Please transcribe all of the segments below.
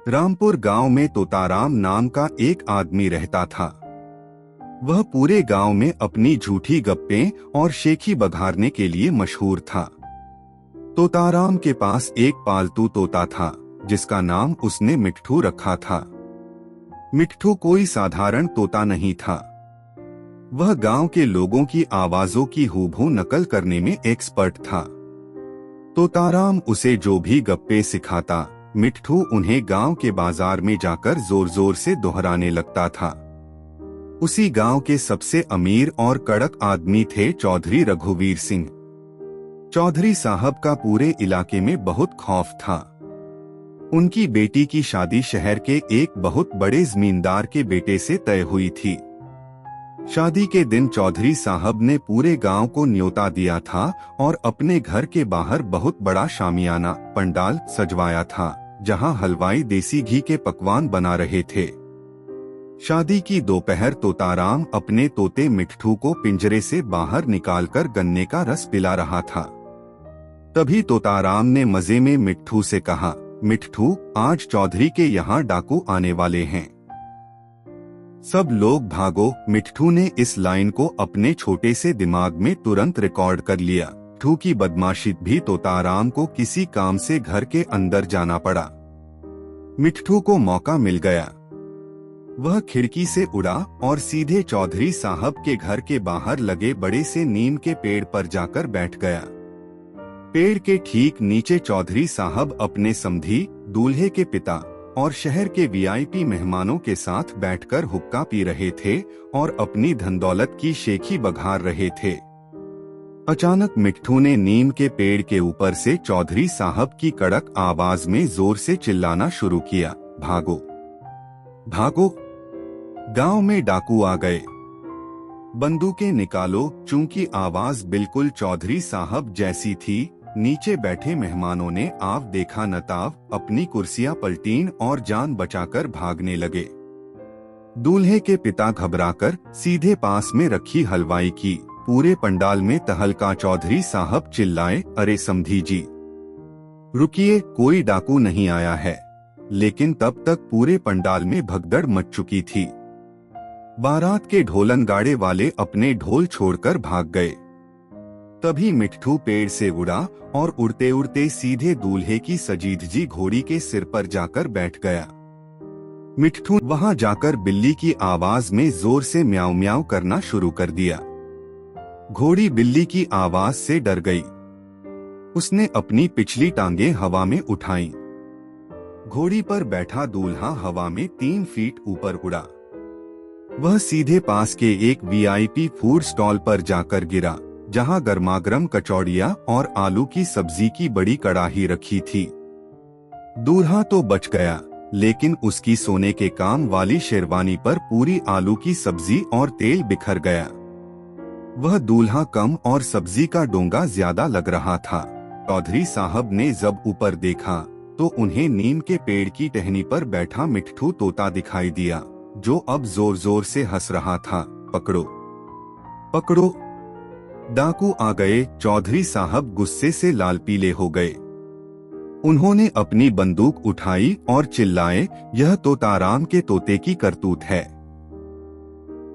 रामपुर गांव में तोताराम नाम का एक आदमी रहता था। वह पूरे गांव में अपनी झूठी गप्पें और शेखी बघारने के लिए मशहूर था। तोताराम के पास एक पालतू तोता था जिसका नाम उसने मिट्ठू रखा था। मिट्ठू कोई साधारण तोता नहीं था। वह गांव के लोगों की आवाजों की हूबहू नकल करने में एक्सपर्ट था। तोताराम उसे जो भी गप्पे सिखाता, मिट्ठू उन्हें गांव के बाजार में जाकर जोर जोर से दोहराने लगता था। उसी गांव के सबसे अमीर और कड़क आदमी थे चौधरी रघुवीर सिंह। चौधरी साहब का पूरे इलाके में बहुत खौफ था। उनकी बेटी की शादी शहर के एक बहुत बड़े जमींदार के बेटे से तय हुई थी। शादी के दिन चौधरी साहब ने पूरे गांव को न्योता दिया था और अपने घर के बाहर बहुत बड़ा शामियाना पंडाल सजवाया था, जहां हलवाई देसी घी के पकवान बना रहे थे। शादी की दोपहर तोताराम अपने तोते मिट्ठू को पिंजरे से बाहर निकालकर गन्ने का रस पिला रहा था। तभी तोताराम ने मजे में मिट्ठू से कहा, मिट्ठू, आज चौधरी के यहाँ डाकू आने वाले हैं। सब लोग भागो। मिट्ठू ने इस लाइन को अपने छोटे से दिमाग में तुरंत रिकॉर्ड कर लिया। मिट्ठू की बदमाशी भी तोताराम को किसी काम से घर के अंदर जाना पड़ा। मिट्ठू को मौका मिल गया। वह खिड़की से उड़ा और सीधे चौधरी साहब के घर के बाहर लगे बड़े से नीम के पेड़ पर जाकर बैठ गया। पेड़ के ठीक नीचे चौधरी साहब अपने समधी, दूल्हे के पिता और शहर के वीआईपी मेहमानों के साथ बैठकर हुक्का पी रहे थे और अपनी धनदौलत की शेखी बघार रहे थे। अचानक मिट्ठू ने नीम के पेड़ के ऊपर से चौधरी साहब की कड़क आवाज में जोर से चिल्लाना शुरू किया, भागो भागो, गांव में डाकू आ गए, बंदूकें निकालो। चूंकि आवाज बिल्कुल चौधरी साहब जैसी थी, नीचे बैठे मेहमानों ने आव देखा न ताव अपनी कुर्सियां पलटीं और जान बचाकर भागने लगे। दूल्हे के पिता घबराकर सीधे पास में रखी हलवाई की। पूरे पंडाल में तहलका। चौधरी साहब चिल्लाए, अरे समधी जी, रुकिए, कोई डाकू नहीं आया है। लेकिन तब तक पूरे पंडाल में भगदड़ मच चुकी थी। बारात के ढोलन गाड़े वाले अपने ढोल छोड़कर भाग गए। तभी मिट्ठू पेड़ से उड़ा और उड़ते उड़ते सीधे दूल्हे की सजीदजी घोड़ी के सिर पर जाकर बैठ गया। मिट्ठू वहां जाकर बिल्ली की आवाज में जोर से म्याऊ म्याऊ करना शुरू कर दिया। घोड़ी बिल्ली की आवाज से डर गई। उसने अपनी पिछली टांगें हवा में उठाईं। घोड़ी पर बैठा दूल्हा हवा में 3 फीट ऊपर उड़ा। वह सीधे पास के एक वीआईपी फूड स्टॉल पर जाकर गिरा, जहां गर्मागर्म कचौड़ियां और आलू की सब्जी की बड़ी कड़ाही रखी थी। दूल्हा तो बच गया, लेकिन उसकी सोने के काम वाली शेरवानी पर पूरी आलू की सब्जी और तेल बिखर गया। वह दूल्हा कम और सब्जी का डोंगा ज्यादा लग रहा था। चौधरी साहब ने जब ऊपर देखा तो उन्हें नीम के पेड़ की टहनी पर बैठा मिट्ठू तोता दिखाई दिया, जो अब जोर जोर से हंस रहा था। पकड़ो पकड़ो, डाकू आ गए। चौधरी साहब गुस्से से लाल पीले हो गए। उन्होंने अपनी बंदूक उठाई और चिल्लाए, यह तोताराम के तोते की करतूत है।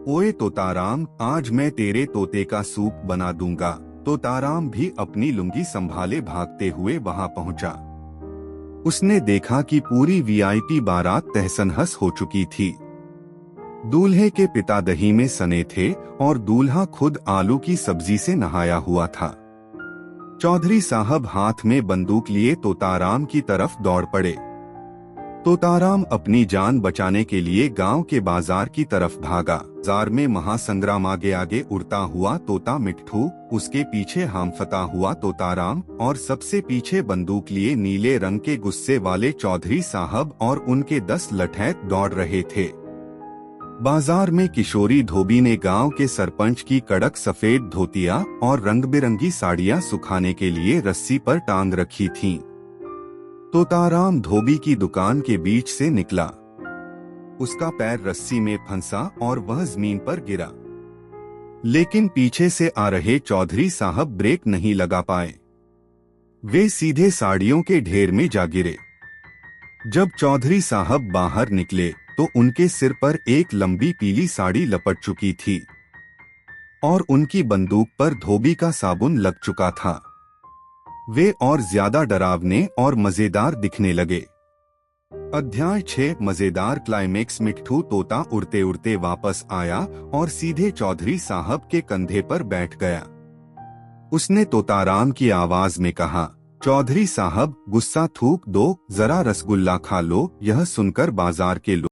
ओए तोताराम, आज मैं तेरे तोते का सूप बना दूंगा। तोताराम भी अपनी लुंगी संभाले भागते हुए वहां पहुंचा। उसने देखा कि पूरी वीआईपी बारात तहस-नहस हो चुकी थी। दूल्हे के पिता दही में सने थे और दूल्हा खुद आलू की सब्जी से नहाया हुआ था। चौधरी साहब हाथ में बंदूक लिए तोताराम की तरफ दौड़ पड़े। तोताराम अपनी जान बचाने के लिए गांव के बाजार की तरफ भागा। बाजार में महासंग्राम। आगे आगे उड़ता हुआ तोता मिट्ठू, उसके पीछे हामफता हुआ तोताराम और सबसे पीछे बंदूक लिए नीले रंग के गुस्से वाले चौधरी साहब और उनके 10 लठैत दौड़ रहे थे। बाजार में किशोरी धोबी ने गांव के सरपंच की कड़क सफेद धोतियां और रंग बिरंगी साड़ियां सुखाने के लिए रस्सी पर टांग रखी थीं। तोताराम धोबी की दुकान के बीच से निकला। उसका पैर रस्सी में फंसा और वह जमीन पर गिरा। लेकिन पीछे से आ रहे चौधरी साहब ब्रेक नहीं लगा पाए। वे सीधे साड़ियों के ढेर में जा गिरे। जब चौधरी साहब बाहर निकले तो उनके सिर पर एक लंबी पीली साड़ी लपट चुकी थी और उनकी बंदूक पर धोबी का साबुन लग चुका था। वे और ज्यादा डरावने और मजेदार दिखने लगे। अध्याय 6 मजेदार क्लाइमेक्स। मिट्ठू तोता उड़ते उड़ते वापस आया और सीधे चौधरी साहब के कंधे पर बैठ गया। उसने तोताराम की आवाज में कहा, चौधरी साहब, गुस्सा थूक दो, जरा रसगुल्ला खा लो। यह सुनकर बाजार के लोग